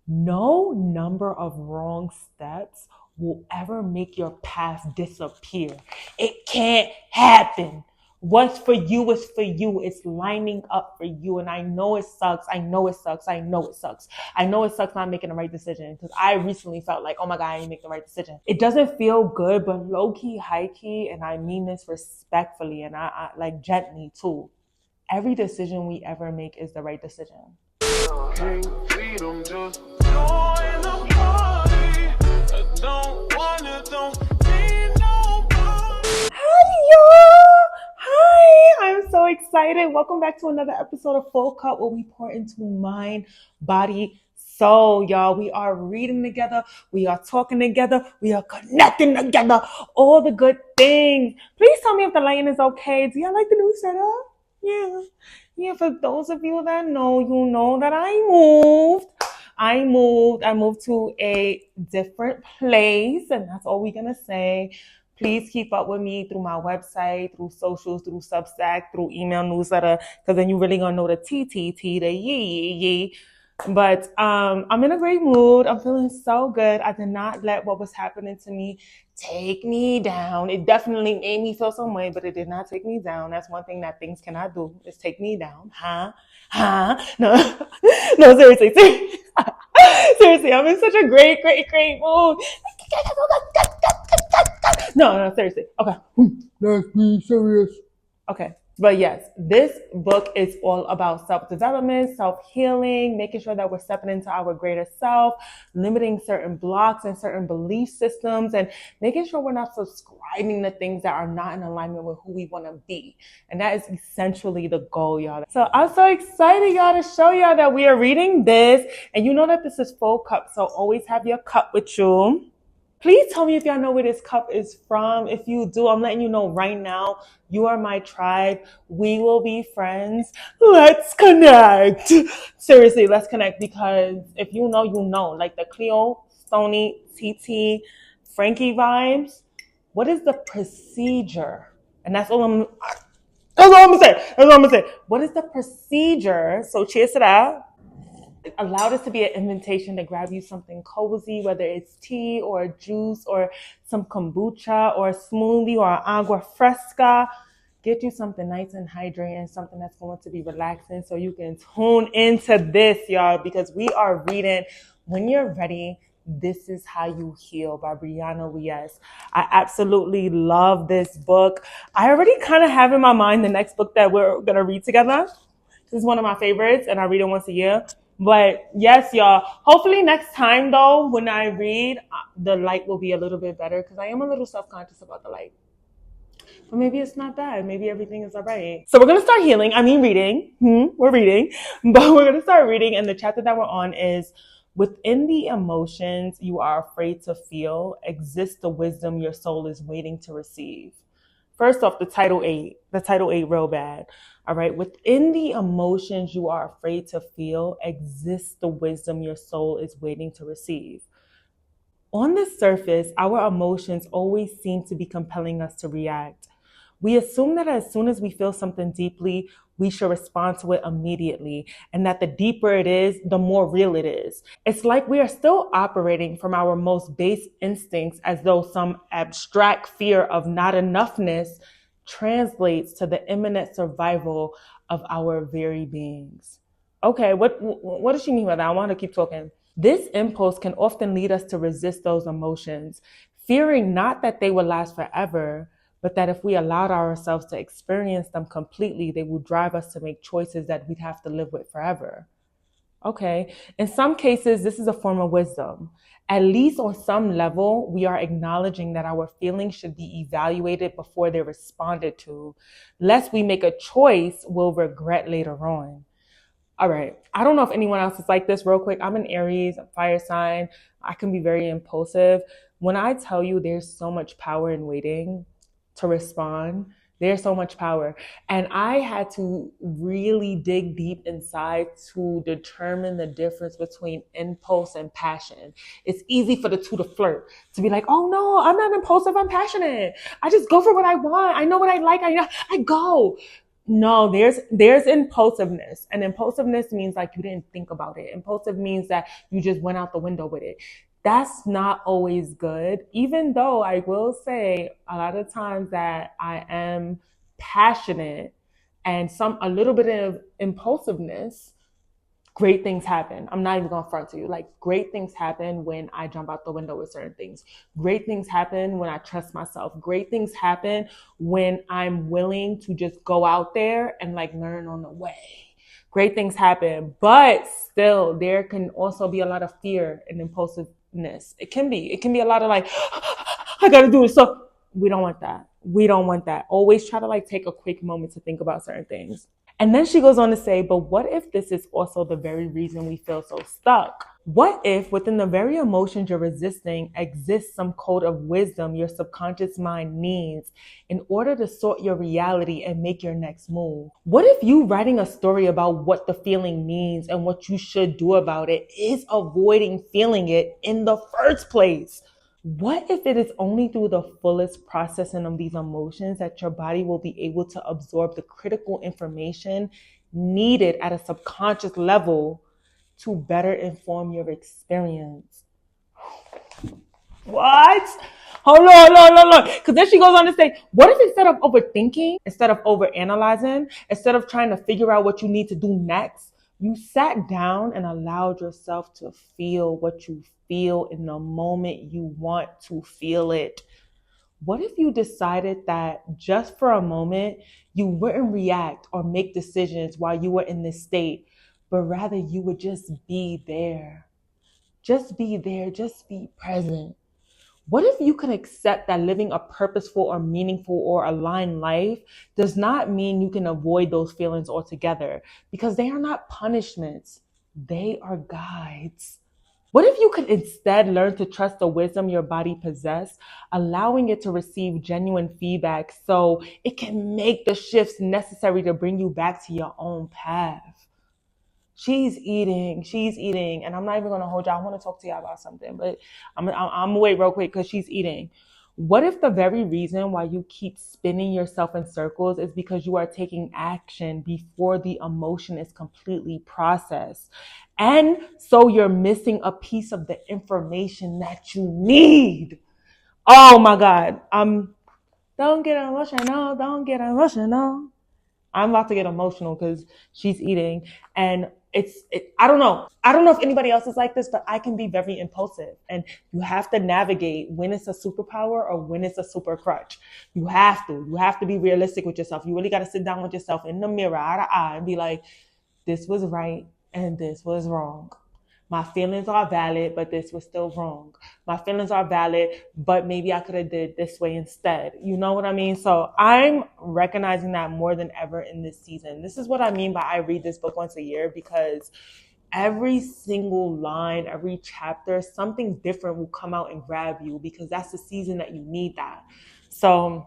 No number of wrong steps will ever make your path disappear. It can't happen. What's for you is for you. It's lining up for you. And I know it sucks. I know it sucks. I know it sucks. I know it sucks not making the right decision because I recently felt like, oh my God, I didn't make the right decision. It doesn't feel good, but low key, high key, and I mean this respectfully and I like gently too. Every decision we ever make is the right decision. Hi, I'm so excited. Welcome back to another episode of Full Cup where we pour into mind, body, soul, y'all. We are reading together. We are talking together. We are connecting together. All the good things. Please tell me if the lighting is okay. Do y'all like the new setup? Yeah, for those of you that know, you know that I moved. I moved to a different place, and that's all we're gonna say. Please keep up with me through my website, through socials, through Substack, through email newsletter, because then you're really gonna know the TTT, the yee. But I'm in a great mood. I'm feeling so good. I did not let what was happening to me take me down. It definitely made me feel some way, but it did not take me down. That's one thing that things cannot do, is take me down. No, no, seriously. Seriously, I'm in such a great mood. No, seriously. Okay. Let's be serious. Okay. But yes, this book is all about self-development, self-healing, making sure that we're stepping into our greater self, limiting certain blocks and certain belief systems, and making sure we're not subscribing to things that are not in alignment with who we want to be. And that is essentially the goal, y'all. So I'm so excited, y'all, to show y'all that we are reading this. And you know that this is Full Cup, so always have your cup with you. Please tell me if y'all know where this cup is from. If you do, I'm letting you know right now, you are my tribe. We will be friends. Let's connect. Seriously, let's connect, because if you know, you know. Like the Cleo, Stoney, TT, Frankie vibes. What is the procedure? And that's all I'm gonna say. What is the procedure? So cheers to that. Allow this to be an invitation to grab you something cozy, whether it's tea or juice or some kombucha or a smoothie or agua fresca. Get you something nice and hydrating, something that's going to be relaxing so you can tune into this, y'all, because we are reading When You're Ready, This Is How You Heal by Brianna Wiest. I absolutely love this book. I already kind of have in my mind the next book that we're going to read together. This is one of my favorites, and I read it once a year. But yes, y'all, hopefully next time, though, when I read, the light will be a little bit better, because I am a little self-conscious about the light. But maybe it's not bad. Maybe everything is all right. So we're going to start reading. We're reading. But we're going to start reading, and the chapter that we're on is, within the emotions you are afraid to feel, exists the wisdom your soul is waiting to receive. First off, the title ate real bad. All right. Within the emotions you are afraid to feel, exists the wisdom your soul is waiting to receive. On the surface, our emotions always seem to be compelling us to react. We assume that as soon as we feel something deeply, we should respond to it immediately, and that the deeper it is, the more real it is. It's like we are still operating from our most base instincts, as though some abstract fear of not enoughness translates to the imminent survival of our very beings. Okay, what does she mean by that? I want to keep talking. This impulse can often lead us to resist those emotions, fearing not that they will last forever, but that if we allowed ourselves to experience them completely, they will drive us to make choices that we'd have to live with forever. Okay, in some cases, this is a form of wisdom. At least on some level, we are acknowledging that our feelings should be evaluated before they're responded to, lest we make a choice we'll regret later on. All right, I don't know if anyone else is like this. Real quick, I'm an Aries, a fire sign. I can be very impulsive. When I tell you there's so much power in waiting to respond, there's so much power. And I had to really dig deep inside to determine the difference between impulse and passion. It's easy for the two to flirt, to be like, oh no, I'm not impulsive, I'm passionate. I just go for what I want. I know what I like, I go. No, there's impulsiveness. And impulsiveness means like you didn't think about it. Impulsive means that you just went out the window with it. That's not always good. Even though I will say a lot of times that I am passionate and some a little bit of impulsiveness, great things happen. I'm not even gonna front to you. Like great things happen when I jump out the window with certain things. Great things happen when I trust myself. Great things happen when I'm willing to just go out there and like learn on the way. Great things happen, but still there can also be a lot of fear and impulsiveness. It can be a lot of like, I gotta do this. So we don't want that. We don't want that. Always try to like take a quick moment to think about certain things. And then she goes on to say, but what if this is also the very reason we feel so stuck? What if within the very emotions you're resisting exists some code of wisdom your subconscious mind needs in order to sort your reality and make your next move? What if you writing a story about what the feeling means and what you should do about it is avoiding feeling it in the first place? What if it is only through the fullest processing of these emotions that your body will be able to absorb the critical information needed at a subconscious level to better inform your experience? What? Hold on. Because then she goes on to say, what if instead of overthinking, instead of overanalyzing, instead of trying to figure out what you need to do next, you sat down and allowed yourself to feel what you feel in the moment you want to feel it? What if you decided that just for a moment, you wouldn't react or make decisions while you were in this state, but rather you would just be there? Just be there, just be present. What if you can accept that living a purposeful or meaningful or aligned life does not mean you can avoid those feelings altogether, because they are not punishments, they are guides? What if you could instead learn to trust the wisdom your body possesses, allowing it to receive genuine feedback so it can make the shifts necessary to bring you back to your own path? She's eating, and I'm not even gonna hold y'all. I want to talk to y'all about something, but I'm gonna wait real quick because she's eating. What if the very reason why you keep spinning yourself in circles is because you are taking action before the emotion is completely processed? And so you're missing a piece of the information that you need. Oh my God. Don't get emotional. Don't get emotional. I'm about to get emotional because she's eating, and I don't know. I don't know if anybody else is like this, but I can be very impulsive, and you have to navigate when it's a superpower or when it's a super crutch. You have to be realistic with yourself. You really got to sit down with yourself in the mirror, eye to eye, and be like, this was right and this was wrong. My feelings are valid, but this was still wrong. My feelings are valid, but maybe I could have did this way instead. You know what I mean? So I'm recognizing that more than ever in this season. This is what I mean by I read this book once a year, because every single line, every chapter, something different will come out and grab you, because that's the season that you need that. So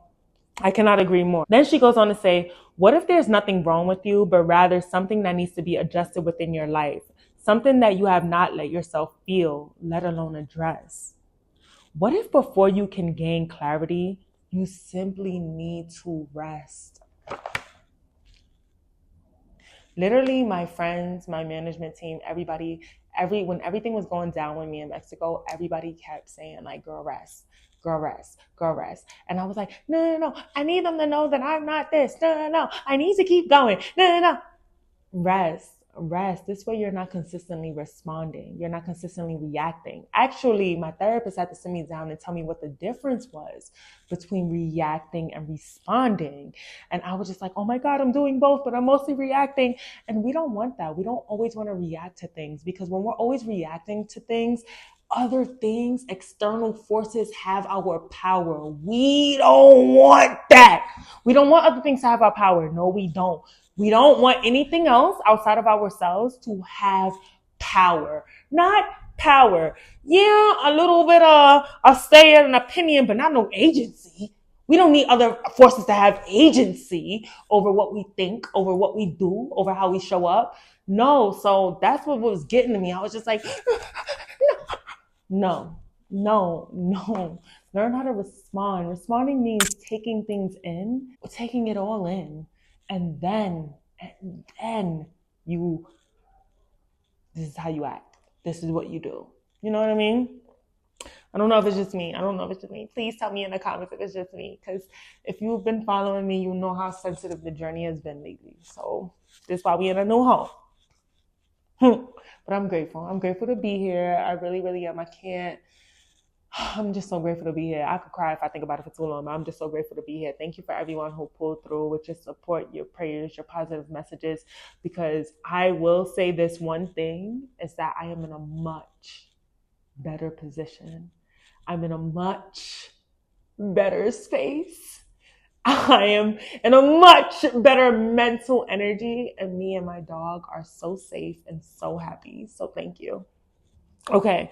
I cannot agree more. Then she goes on to say, what if there's nothing wrong with you, but rather something that needs to be adjusted within your life? Something that you have not let yourself feel, let alone address. What if before you can gain clarity, you simply need to rest? Literally, my friends, my management team, everybody, when everything was going down with me in Mexico, everybody kept saying like, girl, rest. Girl, rest, girl, rest. And I was like, no. I need them to know that I'm not this. No. I need to keep going. No. Rest. This way you're not consistently responding. You're not consistently reacting. Actually, my therapist had to sit me down and tell me what the difference was between reacting and responding. And I was just like, oh my God, I'm doing both, but I'm mostly reacting. And we don't want that. We don't always want to react to things, because when we're always reacting to things, other things, external forces have our power. We don't want that. We don't want other things to have our power. No, we don't. We don't want anything else outside of ourselves to have power. Not power. Yeah, a little bit of a say and an opinion, but not no agency. We don't need other forces to have agency over what we think, over what we do, over how we show up. No, so that's what was getting to me. I was just like, no. Learn how to respond. Responding means taking things in, taking it all in, And then you, this is how you act. This is what you do. You know what I mean? I don't know if it's just me. Please tell me in the comments if it's just me. Because if you've been following me, you know how sensitive the journey has been lately. So this is why we in a new home. But I'm grateful. I'm grateful to be here. I really, really am. I'm just so grateful to be here. I could cry if I think about it for too long, but I'm just so grateful to be here. Thank you for everyone who pulled through with your support, your prayers, your positive messages, because I will say this one thing is that I am in a much better position. I'm in a much better space. I am in a much better mental energy, and me and my dog are so safe and so happy. So thank you. Okay,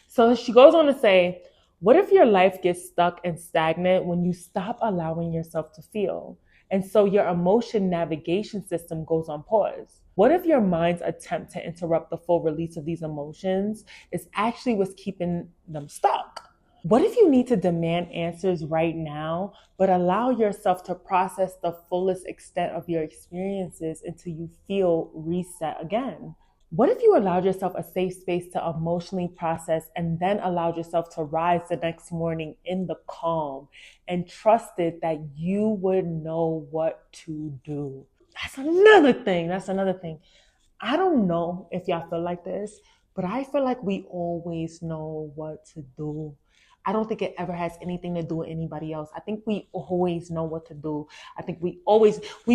so she goes on to say, what if your life gets stuck and stagnant when you stop allowing yourself to feel? And so your emotion navigation system goes on pause. What if your mind's attempt to interrupt the full release of these emotions is actually what's keeping them stuck? What if you need to demand answers right now, but allow yourself to process the fullest extent of your experiences until you feel reset again? What if you allowed yourself a safe space to emotionally process and then allowed yourself to rise the next morning in the calm and trusted that you would know what to do? That's another thing. I don't know if y'all feel like this, but I feel like we always know what to do. I don't think it ever has anything to do with anybody else. I think we always know what to do. I think we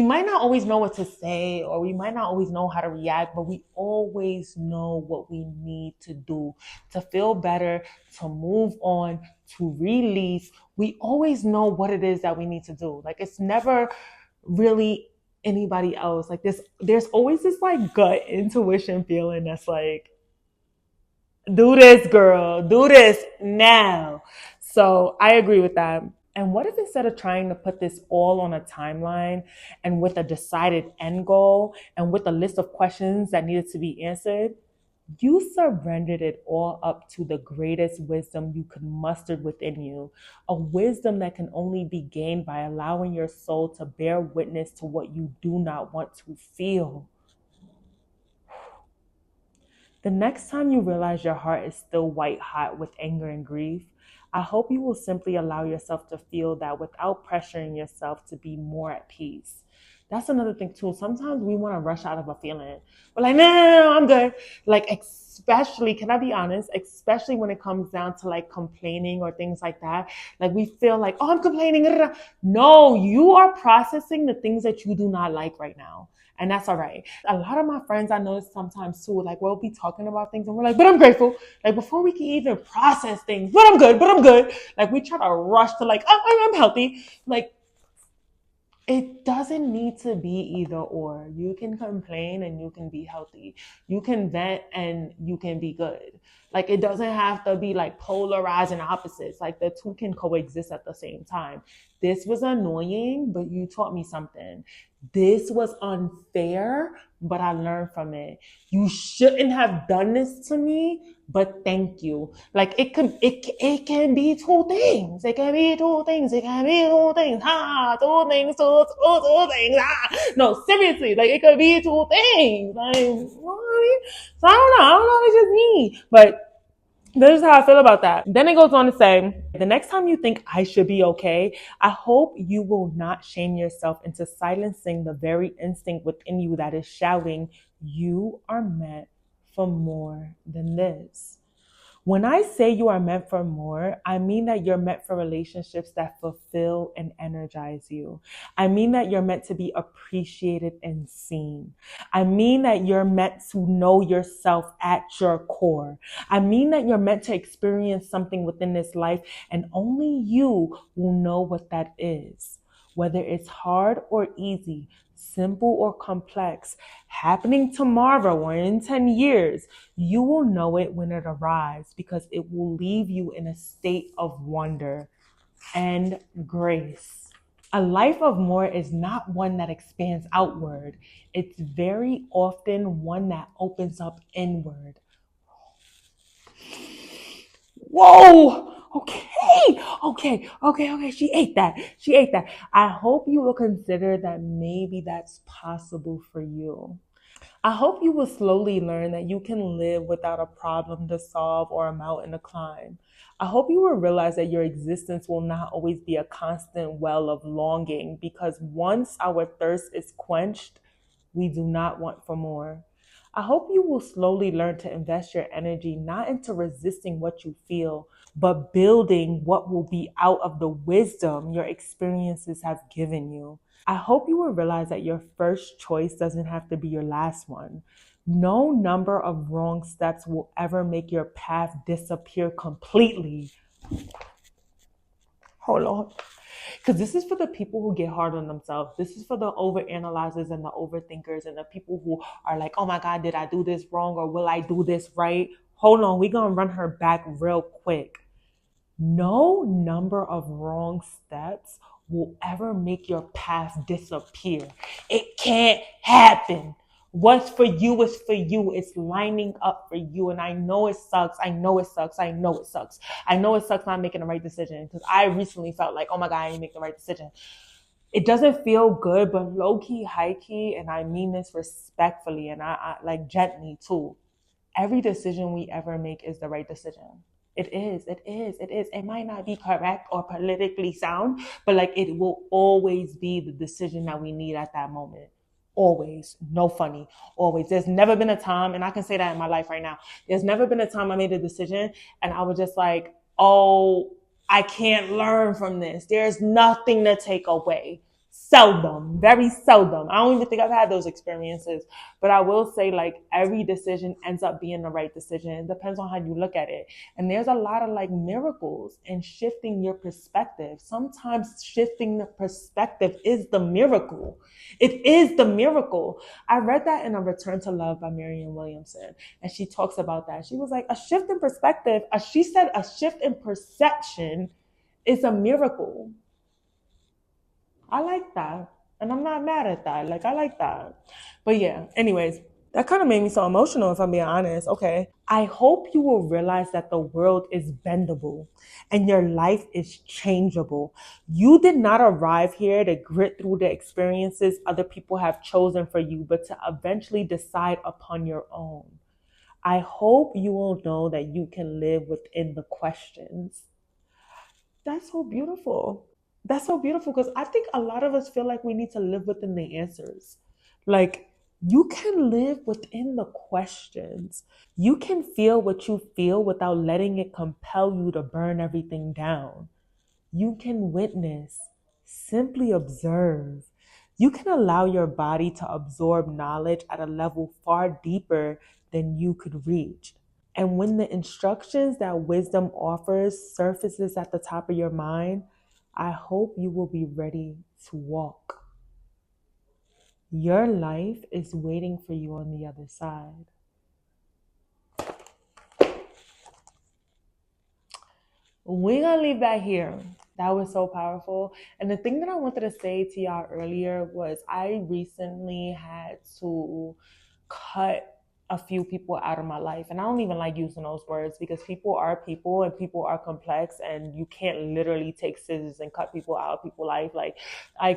might not always know what to say, or we might not always know how to react, but we always know what we need to do to feel better, to move on, to release. We always know what it is that we need to do. Like, it's never really anybody else. Like, there's always this like gut intuition feeling that's like, do this, girl, do this now. So I agree with that. And what if instead of trying to put this all on a timeline and with a decided end goal and with a list of questions that needed to be answered, you surrendered it all up to the greatest wisdom you could muster within you, a wisdom that can only be gained by allowing your soul to bear witness to what you do not want to feel. The next time you realize your heart is still white hot with anger and grief, I hope you will simply allow yourself to feel that without pressuring yourself to be more at peace. That's another thing too. Sometimes we want to rush out of a feeling. We're like, no, I'm good. Like, especially, can I be honest? Especially when it comes down to like complaining or things like that. Like, we feel like, oh, I'm complaining. No, you are processing the things that you do not like right now. And that's all right. A lot of my friends, I notice sometimes too, like, we'll be talking about things and we're like, but I'm grateful. Like, before we can even process things, but I'm good. Like, we try to rush to like, I'm healthy. Like, it doesn't need to be either or. You can complain and you can be healthy. You can vent and you can be good. Like, it doesn't have to be like polarizing opposites. Like, the two can coexist at the same time. This was annoying, but you taught me something. This was unfair, but I learned from it. You shouldn't have done this to me, but thank you. Like, it can be two things. It can be two things. Ha, two things, two things. Ha. No, seriously, like, it could be two things. Like, so I don't know if it's just me, but this is how I feel about that. Then it goes on to say, the next time you think I should be okay, I hope you will not shame yourself into silencing the very instinct within you that is shouting, you are meant for more than this. When I say you are meant for more, I mean that you're meant for relationships that fulfill and energize you. I mean that you're meant to be appreciated and seen. I mean that you're meant to know yourself at your core. I mean that you're meant to experience something within this life, and only you will know what that is. Whether it's hard or easy, simple or complex, happening tomorrow or in 10 years, you will know it when it arrives because it will leave you in a state of wonder and grace. A life of more is not one that expands outward. It's very often one that opens up inward. Whoa! Okay. She ate that. She ate that. I hope you will consider that maybe that's possible for you. I hope you will slowly learn that you can live without a problem to solve or a mountain to climb. I hope you will realize that your existence will not always be a constant well of longing, because once our thirst is quenched, we do not want for more. I hope you will slowly learn to invest your energy not into resisting what you feel, but building what will be out of the wisdom your experiences have given you. I hope you will realize that your first choice doesn't have to be your last one. No number of wrong steps will ever make your path disappear completely. Hold on. Because this is for the people who get hard on themselves. This is for the overanalyzers and the overthinkers and the people who are like, oh my God, did I do this wrong or will I do this right? Hold on, we're going to run her back real quick. No number of wrong steps will ever make your path disappear. It can't happen. What's for you is for you. It's lining up for you. And I know it sucks. I know it sucks. I know it sucks. I know it sucks not making the right decision, because I recently felt like, oh my God, I didn't make the right decision. It doesn't feel good, but low key, high key, and I mean this respectfully and I like gently too. Every decision we ever make is the right decision. It is. It might not be correct or politically sound, but like it will always be the decision that we need at that moment. Always. No funny. Always. There's never been a time, and I can say that in my life right now. There's never been a time I made a decision and I was just like, oh, I can't learn from this. There's nothing to take away. Seldom, very seldom. I don't even think I've had those experiences, but I will say like every decision ends up being the right decision. It depends on how you look at it. And there's a lot of like miracles in shifting your perspective. Sometimes shifting the perspective is the miracle. It is the miracle. I read that in A Return to Love by Marianne Williamson, and she talks about that. She was like, a shift in perspective, she said a shift in perception is a miracle. I like that. And I'm not mad at that. Like, I like that. But yeah, anyways, that kind of made me so emotional, if I'm being honest. Okay. I hope you will realize that the world is bendable and your life is changeable. You did not arrive here to grit through the experiences other people have chosen for you, but to eventually decide upon your own. I hope you will know that you can live within the questions. That's so beautiful. That's so beautiful, because I think a lot of us feel like we need to live within the answers. Like, you can live within the questions. You can feel what you feel without letting it compel you to burn everything down. You can witness, simply observe. You can allow your body to absorb knowledge at a level far deeper than you could reach. And when the instructions that wisdom offers surfaces at the top of your mind, I hope you will be ready to walk. Your life is waiting for you on the other side. We're going to leave that here. That was so powerful. And the thing that I wanted to say to y'all earlier was I recently had to cut a few people out of my life. And I don't even like using those words, because people are people and people are complex, and you can't literally take scissors and cut people out of people's life. Like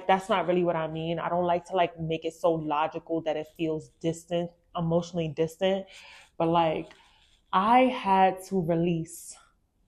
that's not really what I mean. I don't like to like make it so logical that it feels distant, emotionally distant. But like I had to release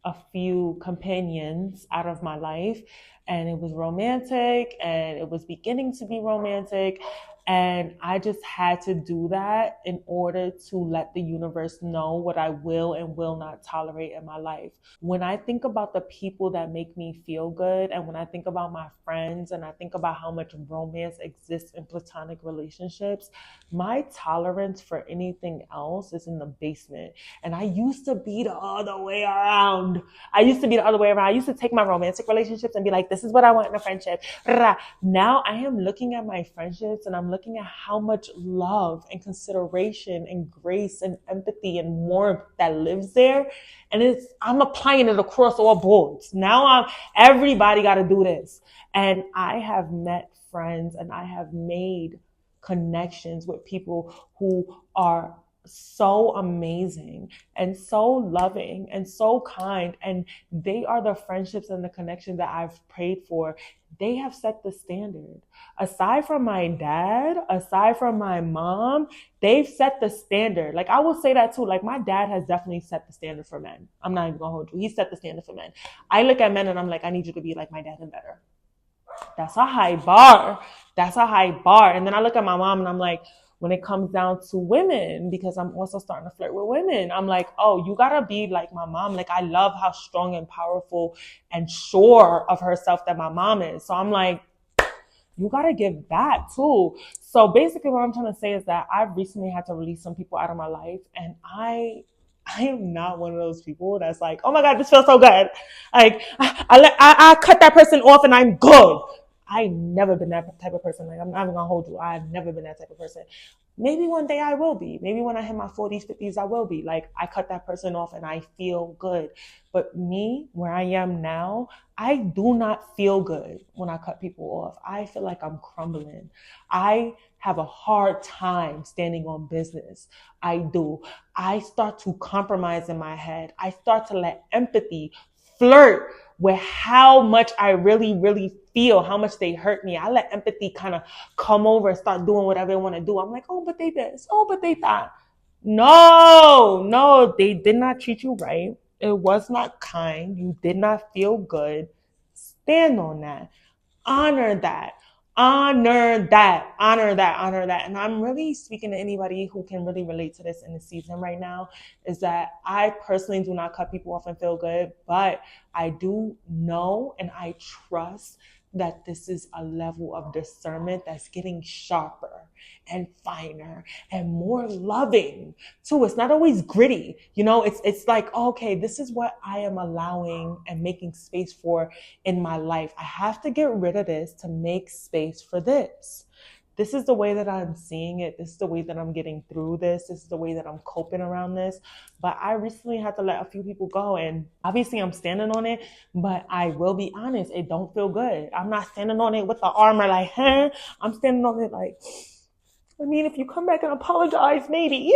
a few companions out of my life, and it was romantic and it was beginning to be romantic. And I just had to do that in order to let the universe know what I will and will not tolerate in my life. When I think about the people that make me feel good, and when I think about my friends, and I think about how much romance exists in platonic relationships, my tolerance for anything else is in the basement. And I used to be the other way around. I used to take my romantic relationships and be like, this is what I want in a friendship. Now I am looking at my friendships and I'm looking at how much love and consideration and grace and empathy and warmth that lives there. And I'm applying it across all boards. Now everybody got to do this. And I have met friends and I have made connections with people who are so amazing and so loving and so kind. And they are the friendships and the connections that I've prayed for. They have set the standard. Aside from my dad, aside from my mom, they've set the standard. Like, I will say that too. Like, my dad has definitely set the standard for men. I'm not even gonna hold you. He set the standard for men. I look at men and I'm like, I need you to be like my dad and better. That's a high bar. That's a high bar. And then I look at my mom and I'm like, when it comes down to women, because I'm also starting to flirt with women, I'm like, oh, you gotta be like my mom. Like, I love how strong and powerful and sure of herself that my mom is. So I'm like, you gotta give that too. So basically what I'm trying to say is that I've recently had to release some people out of my life, and I am not one of those people that's like, oh my God, this feels so good. Like, I cut that person off and I'm good. I've never been that type of person. Like, I'm not even gonna hold you. I've never been that type of person. Maybe one day I will be. Maybe when I hit my 40s, 50s, I will be. Like, I cut that person off and I feel good. But me, where I am now, I do not feel good when I cut people off. I feel like I'm crumbling. I have a hard time standing on business. I do. I start to compromise in my head. I start to let empathy flirt with how much I really, really feel, how much they hurt me. I let empathy kind of come over and start doing whatever they want to do. I'm like, oh, but they this. Oh, but they that. No, they did not treat you right. It was not kind. You did not feel good. Stand on that. Honor that. Honor that. Honor that. Honor that. And I'm really speaking to anybody who can really relate to this in the season right now, is that I personally do not cut people off and feel good, but I do know and I trust that this is a level of discernment that's getting sharper and finer and more loving too. It's not always gritty. You know, it's like, okay, this is what I am allowing and making space for in my life. I have to get rid of this to make space for this. This is the way that I'm seeing it. This is the way that I'm getting through this. This is the way that I'm coping around this. But I recently had to let a few people go, and obviously I'm standing on it, but I will be honest, it don't feel good. I'm not standing on it with the armor like, huh? I'm standing on it like, I mean, if you come back and apologize, maybe.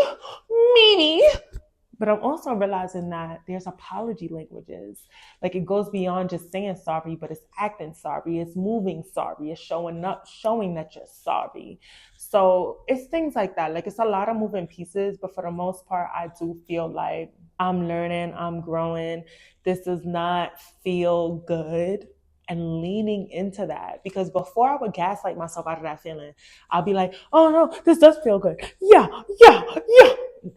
But I'm also realizing that there's apology languages. Like, it goes beyond just saying sorry, but it's acting sorry. It's moving sorry. It's showing up, showing that you're sorry. So it's things like that. Like, it's a lot of moving pieces, but for the most part, I do feel like I'm learning, I'm growing. This does not feel good. And leaning into that, because before I would gaslight myself out of that feeling, I'll be like, oh no, this does feel good. Yeah.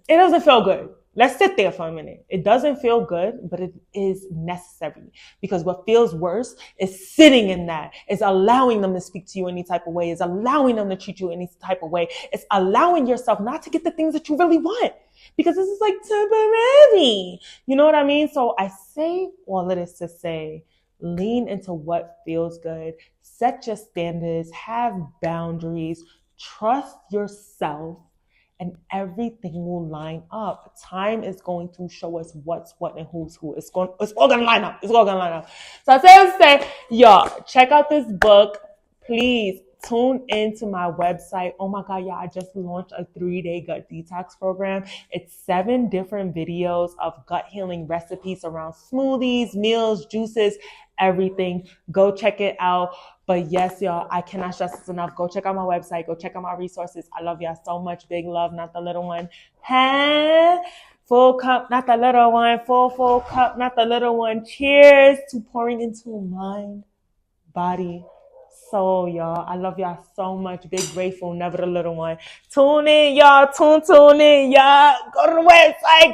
It doesn't feel good. Let's sit there for a minute. It doesn't feel good, but it is necessary, because what feels worse is sitting in that. It's allowing them to speak to you any type of way. It's allowing them to treat you any type of way. It's allowing yourself not to get the things that you really want, because this is like temporary. You know what I mean? So I say all of this to say, lean into what feels good, set your standards, have boundaries, trust yourself, and everything will line up. Time is going to show us what's what and who's who. It's all gonna line up. It's all gonna line up. So I say, y'all, check out this book. Please tune into my website. Oh my God, y'all, I just launched a 3-day gut detox program. It's 7 different videos of gut healing recipes around smoothies, meals, juices, everything. Go check it out. But yes, y'all, I cannot stress this enough. Go check out my website. Go check out my resources. I love y'all so much. Big love, not the little one. Full cup, not the little one. Full cup, not the little one. Cheers to pouring into mind, body, soul, y'all. I love y'all so much. Big grateful, never the little one. Tune in, y'all. Tune in, y'all. Go to the website.